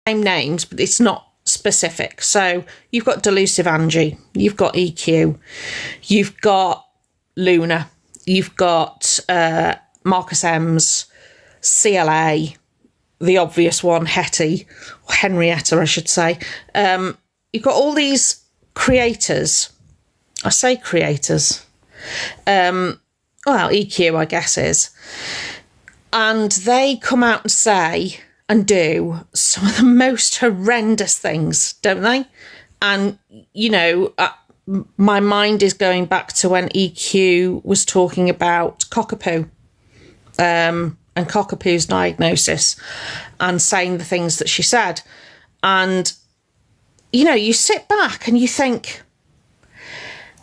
same names, but it's not specific. So you've got Delusive Angie, you've got EQ, you've got Luna, you've got Marcus M's, CLA, the obvious one, Hetty, or Henrietta, I should say. You've got all these creators. I say creators. Well, EQ, I guess, is. And they come out and say and do some of the most horrendous things, don't they? And, you know, my mind is going back to when EQ was talking about Cockapoo and Cockapoo's diagnosis and saying the things that she said. And, you know, you sit back and you think,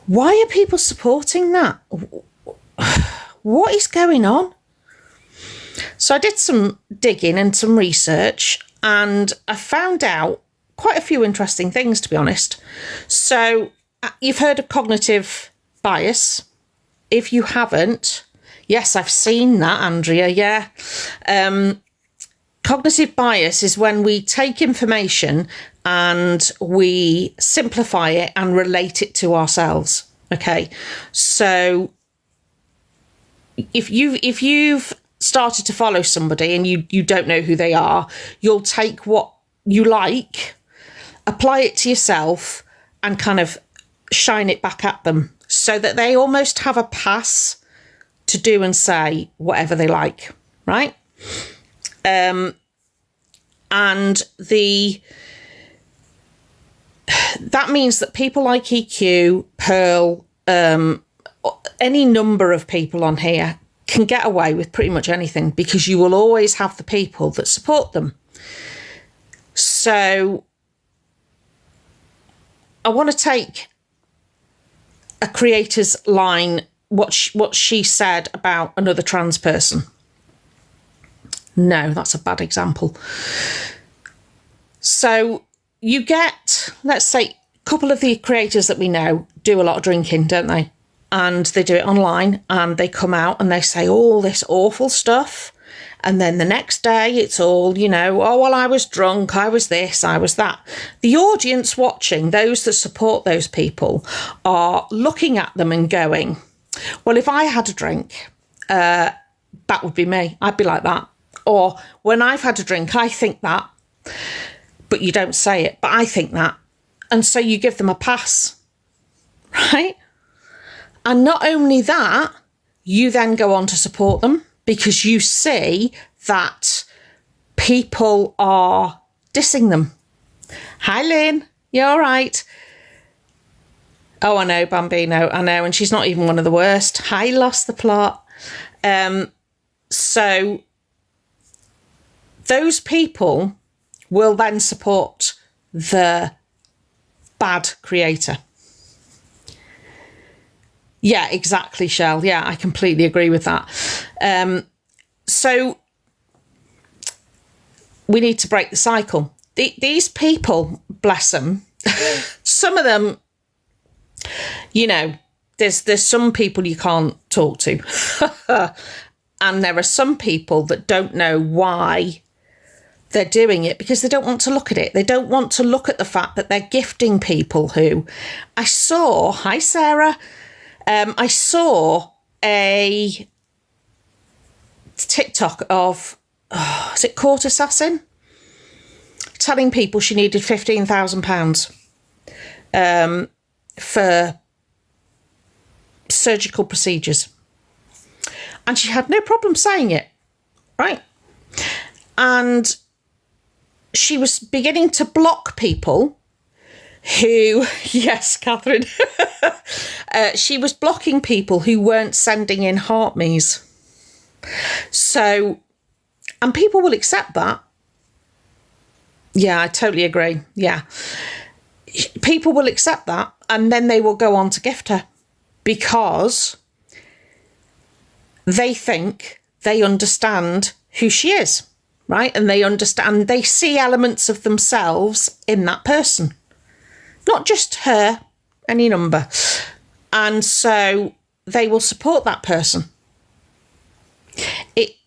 why are people supporting that? What is going on? So I did some digging and some research, and I found out quite a few interesting things, to be honest. So you've heard of cognitive bias. If you haven't, yes, I've seen that, Andrea, yeah. Cognitive bias is when we take information and we simplify it and relate it to ourselves. Okay, so if you've started to follow somebody and you don't know who they are, you'll take what you like, apply it to yourself, and kind of shine it back at them so that they almost have a pass to do and say whatever they like, right? And that means that people like EQ, Pearl, any number of people on here can get away with pretty much anything because you will always have the people that support them. So I want to take a creator's line, what she said about another trans person. No, that's a bad example. So you get, let's say, a couple of the creators that we know do a lot of drinking, don't they? And they do it online and they come out and they say all this awful stuff. And then the next day it's all, you know, oh, well, I was drunk, I was this, I was that. The audience watching, those that support those people, are looking at them and going, well, if I had a drink, that would be me. I'd be like that. Or when I've had a drink, I think that. But you don't say it, but I think that. And so you give them a pass, right? And not only that, you then go on to support them because you see that people are dissing them. Hi, Lynn. You all right? Oh, I know, Bambino. I know. And she's not even one of the worst. Hi, lost the plot. So those people will then support the bad creator. Yeah, exactly, Shell. Yeah, I completely agree with that. So we need to break the cycle. These people, bless them, some of them, you know, there's some people you can't talk to. And there are some people that don't know why they're doing it because they don't want to look at it. They don't want to look at the fact that they're gifting people who I saw. Hi, Sarah. I saw a TikTok of, is it Court Assassin? Telling people she needed £15,000 for surgical procedures. And she had no problem saying it, right? And she was beginning to block people who, yes, Catherine, she was blocking people who weren't sending in heart me's. So, and people will accept that. Yeah, I totally agree. Yeah. People will accept that and then they will go on to gift her because they think they understand who she is, right? And they understand, they see elements of themselves in that person. Not just her, any number. And so they will support that person.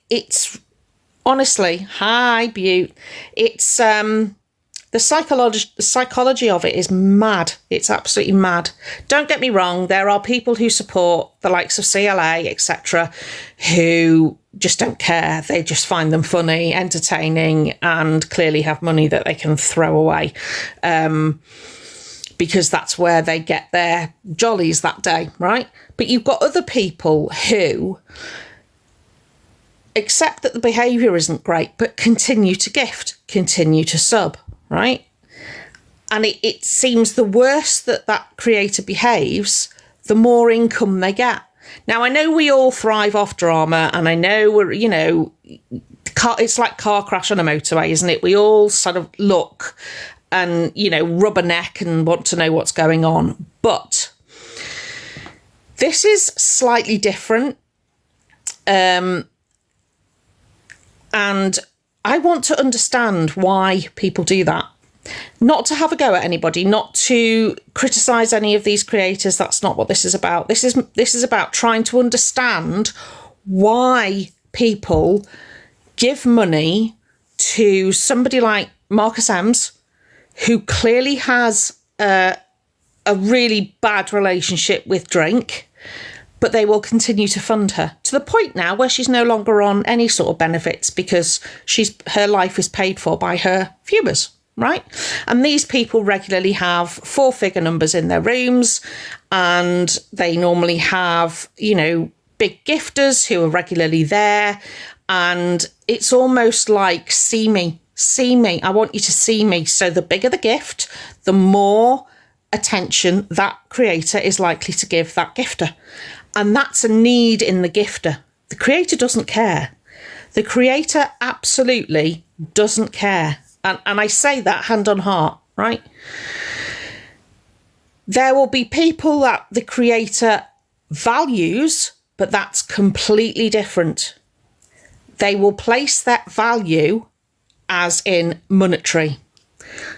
It's honestly, hi, Butte. It's The psychology of it is mad. It's absolutely mad. Don't get me wrong. There are people who support the likes of CLA, etc., who just don't care. They just find them funny, entertaining, and clearly have money that they can throw away, because that's where they get their jollies that day, right? But you've got other people who accept that the behaviour isn't great, but continue to gift, continue to sub, right? And it seems the worse that creator behaves, the more income they get. Now, I know we all thrive off drama, and I know we're, it's like car crash on a motorway, isn't it? We all sort of look and, rub a neck and want to know what's going on. But this is slightly different. And I want to understand why people do that. Not to have a go at anybody, not to criticise any of these creators. That's not what this is about. This is about trying to understand why people give money to somebody like Marcus M's, who clearly has a really bad relationship with drink, but they will continue to fund her to the point now where she's no longer on any sort of benefits because her life is paid for by her viewers, right? And these people regularly have 4-figure numbers in their rooms, and they normally have, big gifters who are regularly there. And it's almost like, see me, I want you to see me. So the bigger the gift, the more attention that creator is likely to give that gifter. And that's a need in the gifter. The creator doesn't care. The creator absolutely doesn't care. And I say that hand on heart, right? There will be people that the creator values, but that's completely different. They will place that value as in monetary.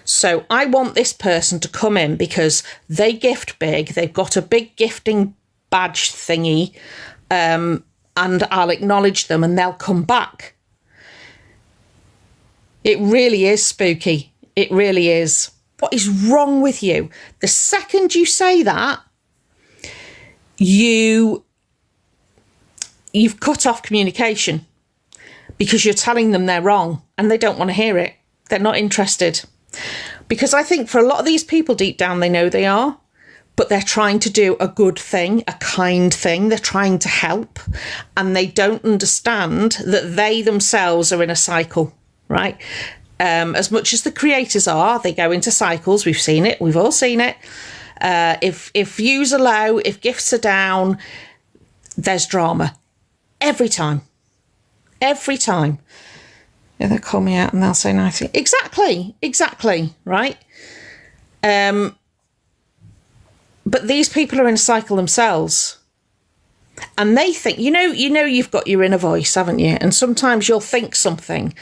So I want this person to come in because they gift big. They've got a big gifting badge thingy, and I'll acknowledge them and they'll come back. It really is spooky. It really is. What is wrong with you? The second you say that, you've cut off communication because you're telling them they're wrong and they don't want to hear it. They're not interested. Because I think for a lot of these people deep down, they know they are, but they're trying to do a good thing, a kind thing. They're trying to help, and they don't understand that they themselves are in a cycle, right? As much as the creators are, they go into cycles. We've seen it. We've all seen it. If views are low, if gifts are down, there's drama. Every time. Every time. Yeah, they'll call me out and they'll say nice things. Exactly, right? But these people are in a cycle themselves. And they think, you've got your inner voice, haven't you? And sometimes you'll think something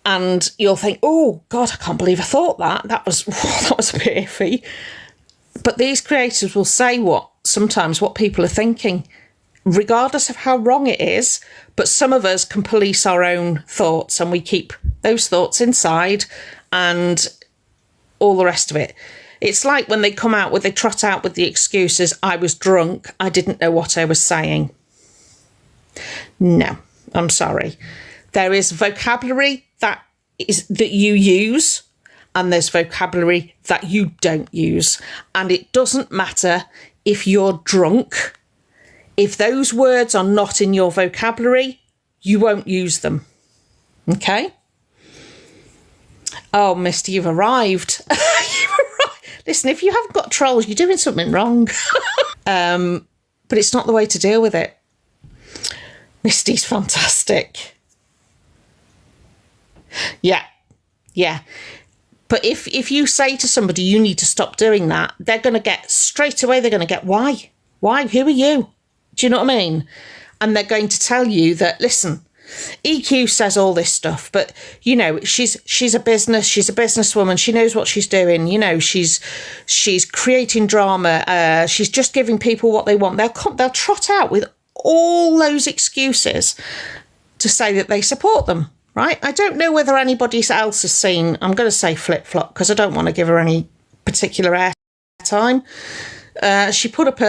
and you'll think, oh, God, I can't believe I thought that. That was a bit iffy. But these creators will say sometimes what people are thinking, regardless of how wrong it is. But some of us can police our own thoughts and we keep those thoughts inside and all the rest of it. It's like when they trot out with the excuses, I was drunk, I didn't know what I was saying. No, I'm sorry. There is vocabulary that you use, and there's vocabulary that you don't use. And it doesn't matter if you're drunk. If those words are not in your vocabulary, you won't use them. Okay? Oh, Misty, you've arrived. Listen, if you haven't got trolls, you're doing something wrong. But it's not the way to deal with it. Misty's fantastic. Yeah. But if you say to somebody, you need to stop doing that, they're going to get, straight away, they're going to get, why? Why? Who are you? Do you know what I mean? And they're going to tell you that, listen, EQ says all this stuff, but she's a businesswoman. She knows what she's doing. She's creating drama. She's just giving people what they want. They'll trot out with all those excuses to say that they support them. right? I don't know whether anybody else has seen, I'm going to say flip-flop because I don't want to give her any particular airtime. She put up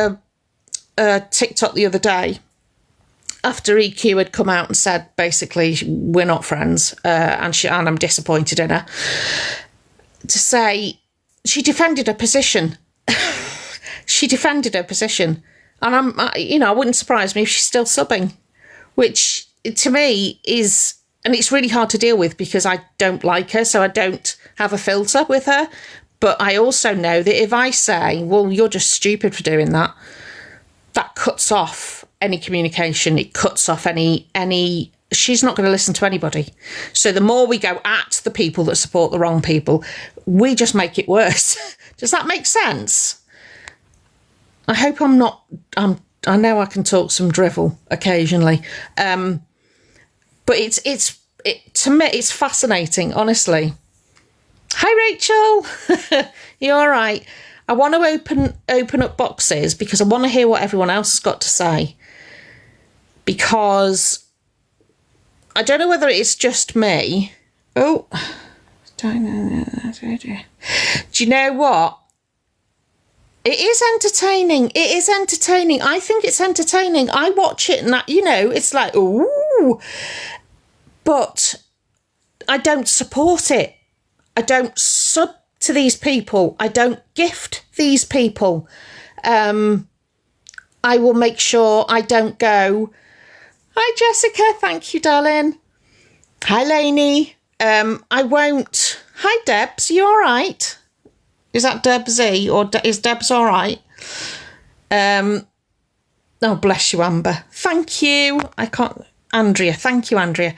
a TikTok the other day after EQ had come out and said, basically, we're not friends, and I'm disappointed in her, to say she defended her position. She defended her position. And it wouldn't surprise me if she's still subbing, which to me is, and it's really hard to deal with because I don't like her, so I don't have a filter with her. But I also know that if I say, well, you're just stupid for doing that, that cuts off any communication. It cuts off any, she's not going to listen to anybody. So the more we go at the people that support the wrong people, we just make it worse. Does that make sense? I hope I'm not, I know I can talk some drivel occasionally. But to me, it's fascinating, honestly. Hi, Rachel. You all right? I want to open up boxes because I want to hear what everyone else has got to say. Because I don't know whether it's just me. Oh, do you know what? It is entertaining. It is entertaining. I think it's entertaining. I watch it and it's like, ooh. But I don't support it. I don't sub to these people. I don't gift these people. I will make sure I don't go, hi, Jessica. Thank you, darling. Hi, Lainey. I won't. Hi, Debs. You all right? Is that Debsy or is Debs all right? Oh, bless you, Amber. Thank you. I can't. Andrea. Thank you, Andrea.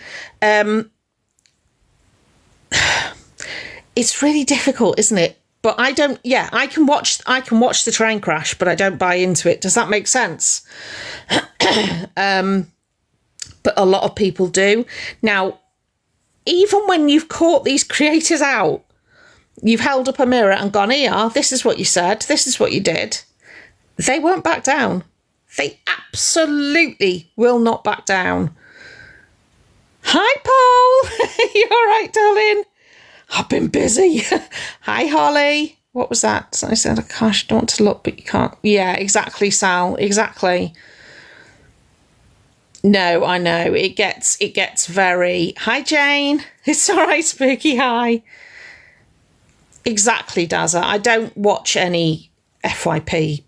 It's really difficult, isn't it? But I don't. Yeah, I can watch the train crash, but I don't buy into it. Does that make sense? But a lot of people do. Now, even when you've caught these creators out, you've held up a mirror and gone, here, this is what you said, this is what you did. They won't back down. They absolutely will not back down. Hi, Paul. You all right, darling? I've been busy. Hi, Holly. What was that? So I said, gosh, I don't want to look, but you can't. Yeah, exactly, Sal. Exactly. No, I know. It gets very, hi, Jane. It's all right, Spooky. Hi. Exactly, Dazza. I don't watch any FYP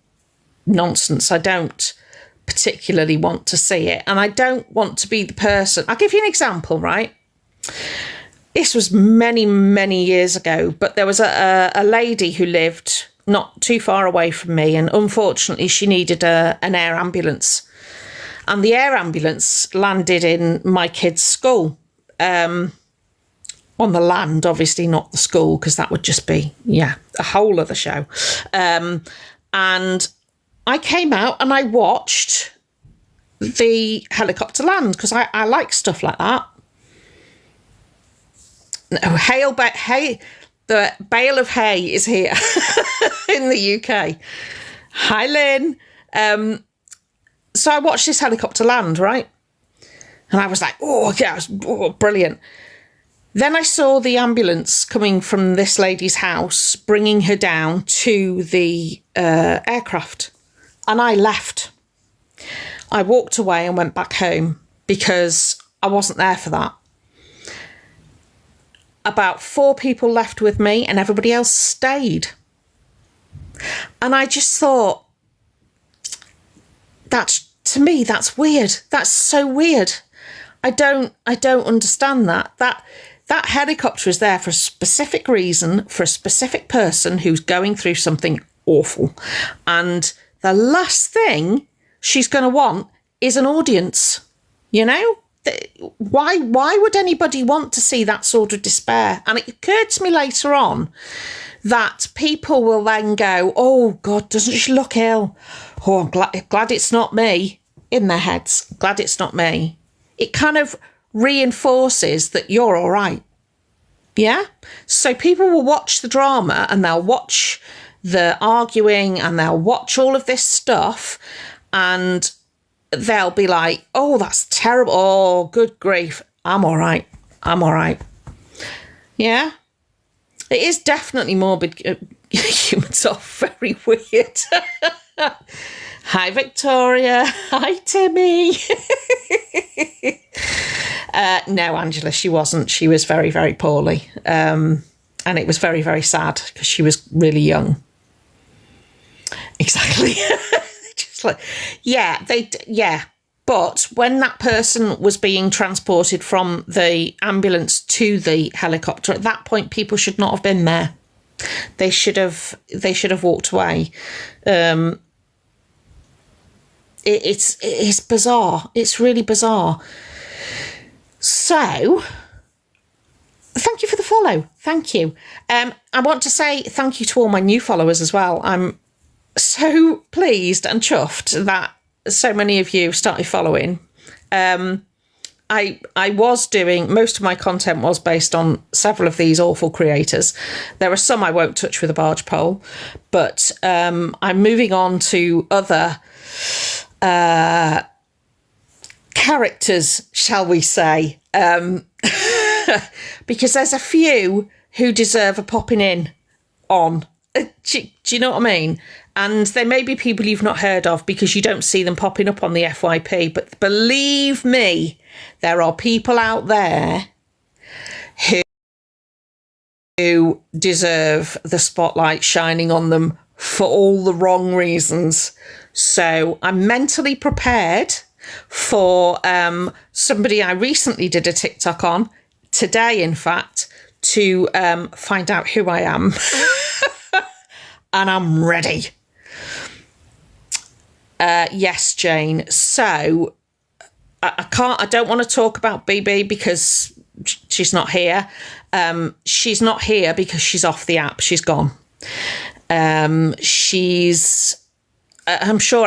nonsense. I don't particularly want to see it. And I don't want to be the person. I'll give you an example, right? This was many, many years ago, but there was a lady who lived not too far away from me, and unfortunately she needed an air ambulance. And the air ambulance landed in my kid's school. On the land, obviously, not the school, because that would just be, a whole other show. And I came out and I watched the helicopter land, because I like stuff like that. No, the bale of hay is here in the UK. Hi, Lynn. So I watched this helicopter land, right? And I was like, oh, yeah, it was brilliant. Then I saw the ambulance coming from this lady's house, bringing her down to the aircraft. And I left. I walked away and went back home because I wasn't there for that. About 4 people left with me and everybody else stayed. And I just thought, to me, that's weird. That's so weird. I don't understand that. That helicopter is there for a specific reason, for a specific person who's going through something awful. And the last thing she's going to want is an audience. Why would anybody want to see that sort of despair? And it occurred to me later on that people will then go, oh, God, doesn't she look ill? Oh, I'm glad it's not me, in their heads. Glad it's not me. It kind of reinforces that you're all right. Yeah? So people will watch the drama and they'll watch the arguing and they'll watch all of this stuff and they'll be like, oh, that's terrible. Oh, good grief. I'm all right. I'm all right. Yeah. It is definitely morbid. Humans are very weird. Hi, Victoria. Hi, Timmy. No, Angela, she wasn't. She was very, very poorly. And it was very, very sad because she was really young. Exactly. Just like, yeah. But when that person was being transported from the ambulance to the helicopter, at that point, people should not have been there. They should have walked away. It's bizarre. It's really bizarre. So, thank you for the follow. Thank you. I want to say thank you to all my new followers as well. I'm so pleased and chuffed that so many of you started following. I was doing, most of my content was based on several of these awful creators. There are some I won't touch with a barge pole, but I'm moving on to other characters, shall we say, because there's a few who deserve a popping in on. Do you know what I mean? And there may be people you've not heard of because you don't see them popping up on the FYP. But believe me, there are people out there who deserve the spotlight shining on them for all the wrong reasons. So I'm mentally prepared for somebody I recently did a TikTok on, today in fact, to find out who I am. And I'm ready. Yes, Jane. So I don't want to talk about BB because she's not here. She's not here because she's off the app. She's gone. I'm sure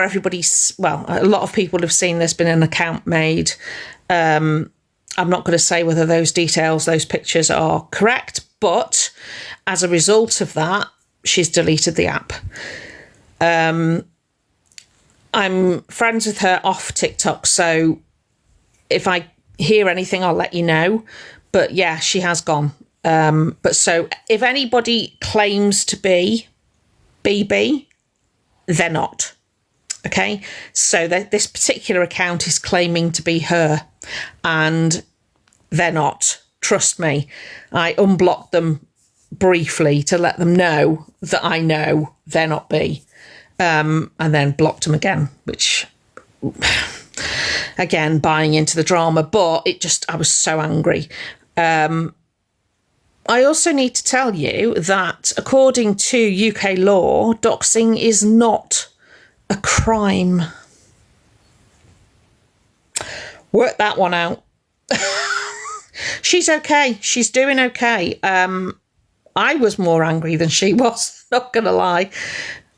everybody's, well, a lot of people have seen there's been an account made. I'm not going to say whether those details, those pictures are correct, but as a result of that, she's deleted the app. I'm friends with her off TikTok, so if I hear anything, I'll let you know. But yeah, she has gone. But so if anybody claims to be BB, they're not. Okay, so this particular account is claiming to be her, and they're not. Trust me, I unblocked them briefly to let them know that I know they're not B, and then blocked them again, which again, buying into the drama, but I was so angry. I also need to tell you that according to UK law, doxing is not a crime. Work that one out. She's okay. She's doing okay. I was more angry than she was, not going to lie.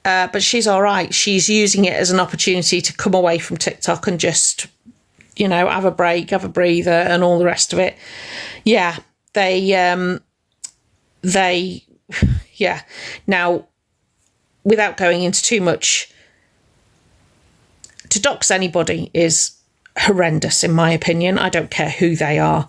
But she's all right. She's using it as an opportunity to come away from TikTok and just, have a break, have a breather and all the rest of it. Yeah, yeah. Now, without going into too much, to dox anybody is horrendous, in my opinion. I don't care who they are.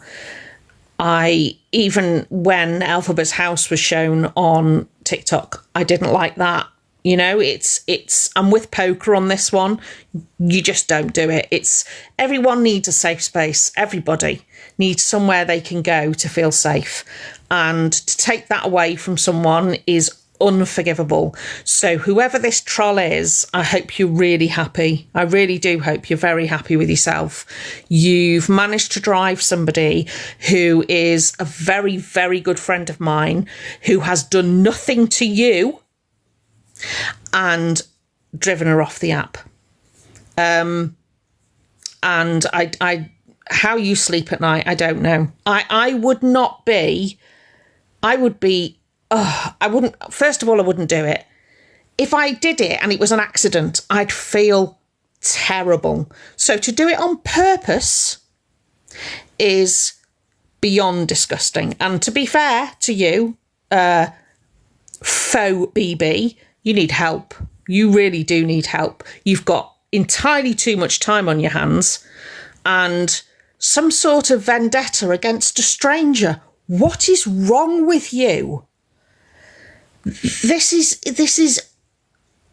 Even when Elphaba's house was shown on TikTok, I didn't like that. I'm with poker on this one. You just don't do it. Everyone needs a safe space. Everybody needs somewhere they can go to feel safe. And to take that away from someone is unforgivable. So whoever this troll is, I hope you're really happy. I really do hope you're very happy with yourself. You've managed to drive somebody who is a very, very good friend of mine who has done nothing to you and driven her off the app. And I how you sleep at night, I don't know. I wouldn't, first of all, I wouldn't do it. If I did it and it was an accident, I'd feel terrible. So to do it on purpose is beyond disgusting. And to be fair to you, faux BB, you need help. You really do need help. You've got entirely too much time on your hands. And some sort of vendetta against a stranger. What is wrong with you? This is,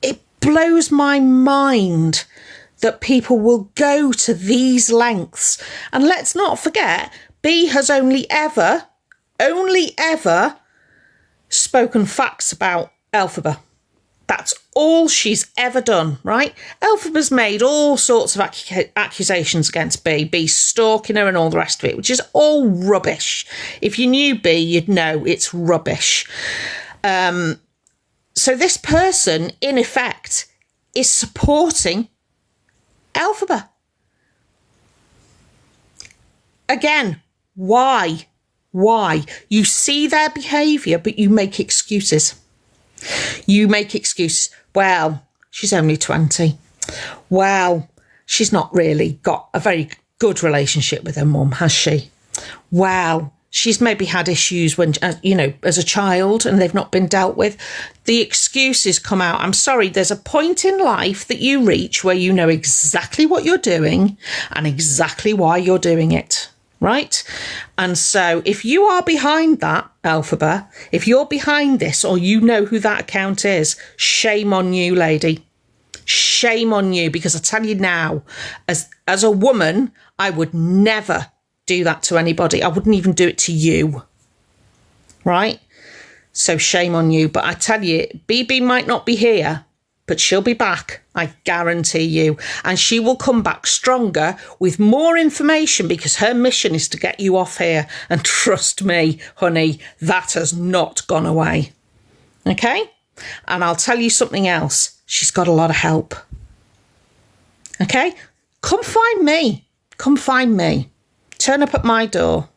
it blows my mind that people will go to these lengths. And let's not forget, B has only ever spoken facts about Elphaba. That's all she's ever done, right? Elphaba's made all sorts of accusations against B. B stalking her and all the rest of it, which is all rubbish. If you knew B, you'd know it's rubbish. So this person, in effect, is supporting Elphaba. Again, why? Why? You see their behaviour, but you make excuses. You make excuses. Well, she's only 20. Well, she's not really got a very good relationship with her mum, has she? Well, she's maybe had issues when, as a child, and they've not been dealt with. The excuses come out. I'm sorry, there's a point in life that you reach where you know exactly what you're doing and exactly why you're doing it. Right? And so if you are behind that, Elphaba, if you're behind this or you know who that account is, shame on you, lady. Shame on you, because I tell you now, as a woman, I would never do that to anybody. I wouldn't even do it to you. Right? So shame on you. But I tell you, BB might not be here, but she'll be back. I guarantee you. And she will come back stronger with more information, because her mission is to get you off here. And trust me, honey, that has not gone away. Okay? And I'll tell you something else. She's got a lot of help. Okay? Come find me. Come find me. Turn up at my door.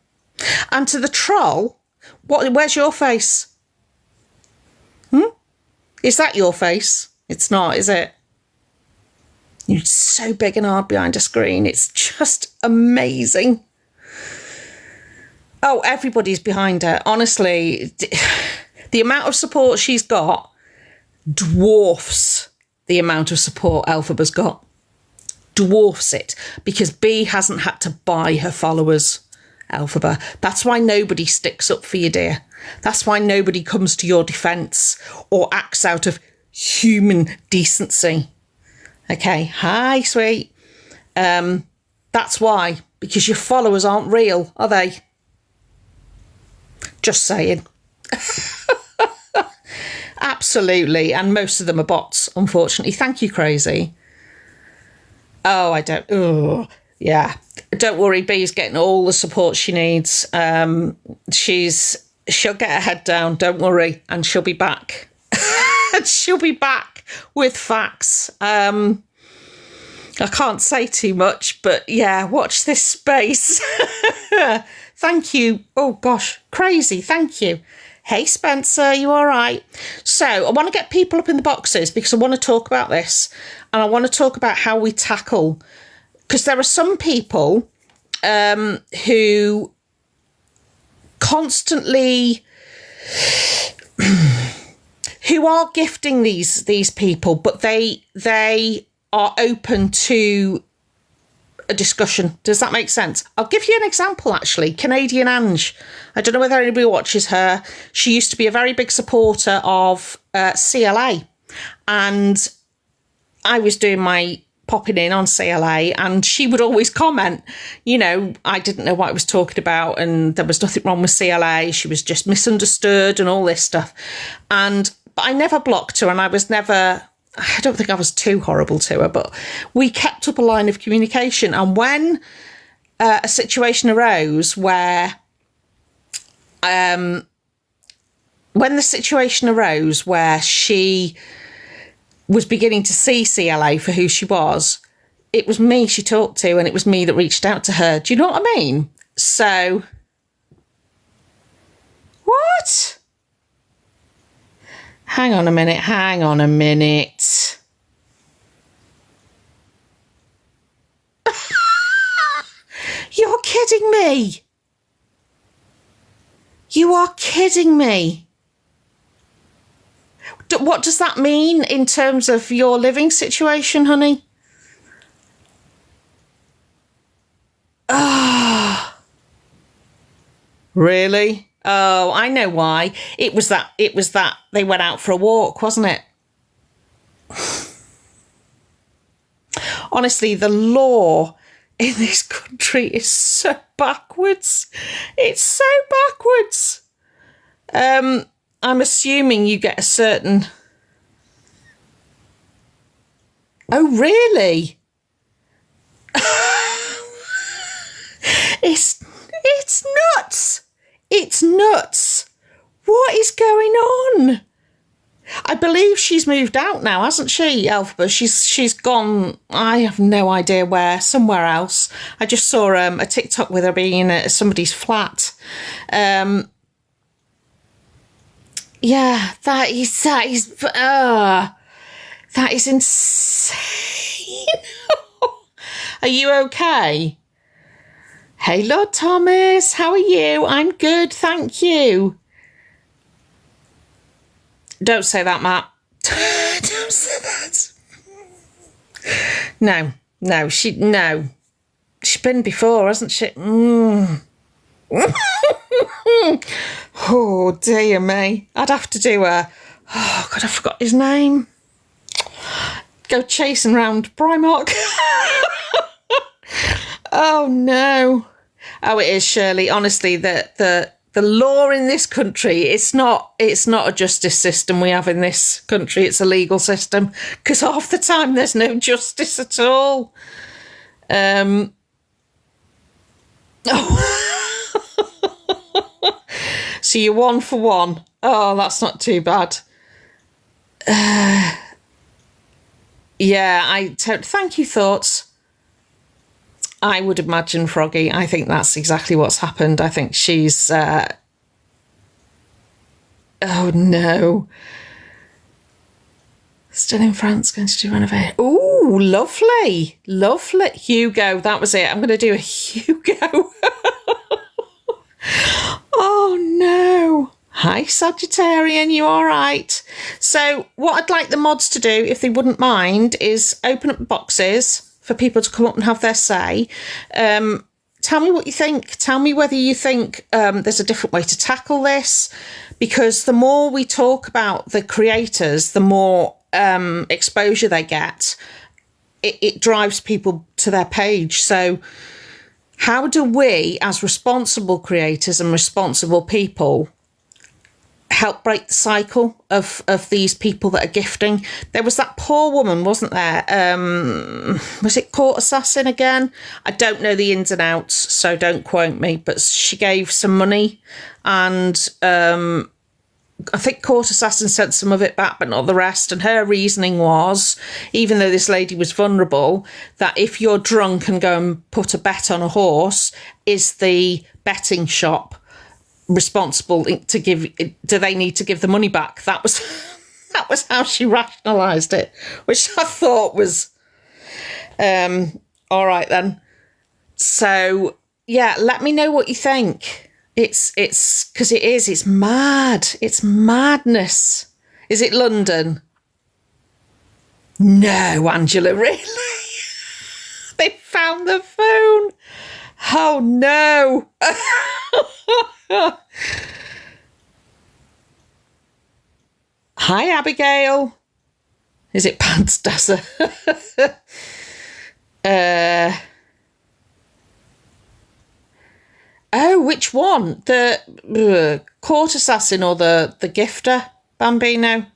And to the troll, where's your face? Is that your face? It's not, is it? You're so big and hard behind a screen. It's just amazing. Oh, everybody's behind her. Honestly, the amount of support she's got dwarfs the amount of support Elphaba's got. Dwarfs it, because B hasn't had to buy her followers, Elphaba. That's why nobody sticks up for you, dear. That's why nobody comes to your defence or acts out of human decency. Okay, hi, sweet. That's why, because your followers aren't real, are they? Just saying. Absolutely, and most of them are bots, unfortunately. Thank you, Crazy. Oh, I don't. Oh, yeah. Don't worry, Bee's getting all the support she needs. She'll get her head down. Don't worry, and she'll be back. She'll be back with facts. I can't say too much, but yeah, watch this space. Thank you. Oh gosh, Crazy. Thank you. Hey Spencer, you all right? So I want to get people up in the boxes, because I want to talk about this, and I want to talk about how we tackle, because there are some people who constantly who are gifting these people, but they are open to a discussion. Does that make sense? I'll give you an example, actually. Canadian Ange. I don't know whether anybody watches her. She used to be a very big supporter of CLA. And I was doing my popping in on CLA, and she would always comment, I didn't know what I was talking about, and there was nothing wrong with CLA. She was just misunderstood and all this stuff. But I never blocked her, and I don't think I was too horrible to her, but we kept up a line of communication. And when a situation arose where she was beginning to see CLA for who she was, it was me she talked to, and it was me that reached out to her. Do you know what I mean? So, what? Hang on a minute. You're kidding me. You are kidding me. What does that mean in terms of your living situation, honey? Really? Oh, I know why. It was that they went out for a walk, wasn't it? Honestly, the law in this country is so backwards. It's so backwards. I'm assuming you get a certain... Oh, really? It's nuts. It's nuts. What is going on? I believe she's moved out now, hasn't she, Elphaba? She's gone, I have no idea where, somewhere else. I just saw a TikTok with her being at somebody's flat. Yeah, that is insane. Are you okay? Hey, Lord Thomas, how are you? I'm good, thank you. Don't say that, Matt. Don't say that. No. She's been before, hasn't she? Oh, dear me. I'd have to do oh, God, I forgot his name. Go chasing round Primark. Oh, no. Oh, it is, Shirley. Honestly, the law in this country, it's not a justice system we have in this country. It's a legal system, because half the time there's no justice at all. So you're 1 for 1. Oh, that's not too bad. Yeah, thank you, Thoughts. I would imagine Froggy. I think that's exactly what's happened. I think she's... oh, no. Still in France, going to do renovation. Ooh, lovely. Lovely. Hugo, that was it. I'm going to do a Hugo. Oh, no. Hi, Sagittarian, you all right? So what I'd like the mods to do, if they wouldn't mind, is open up boxes for people to come up and have their say. Tell me what you think. Tell me whether you think there's a different way to tackle this, because the more we talk about the creators, the more exposure they get. It drives people to their page. So how do we, as responsible creators and responsible people, help break the cycle of these people that are gifting? There was that poor woman, wasn't there? Was it Court Assassin again? I don't know the ins and outs, so don't quote me, but she gave some money, and I think Court Assassin sent some of it back, but not the rest. And her reasoning was, even though this lady was vulnerable, that if you're drunk and go and put a bet on a horse, is the betting shop responsible to give? Do they need to give the money back? That was how she rationalised it, which I thought was all right then. So yeah, let me know what you think. It's because it's mad. It's madness. Is it London? No, Angela, really? They found the phone. Oh no. Hi, Abigail. Is it Pants Dasser? Oh, which one? The Court Assassin or the Gifter, Bambino?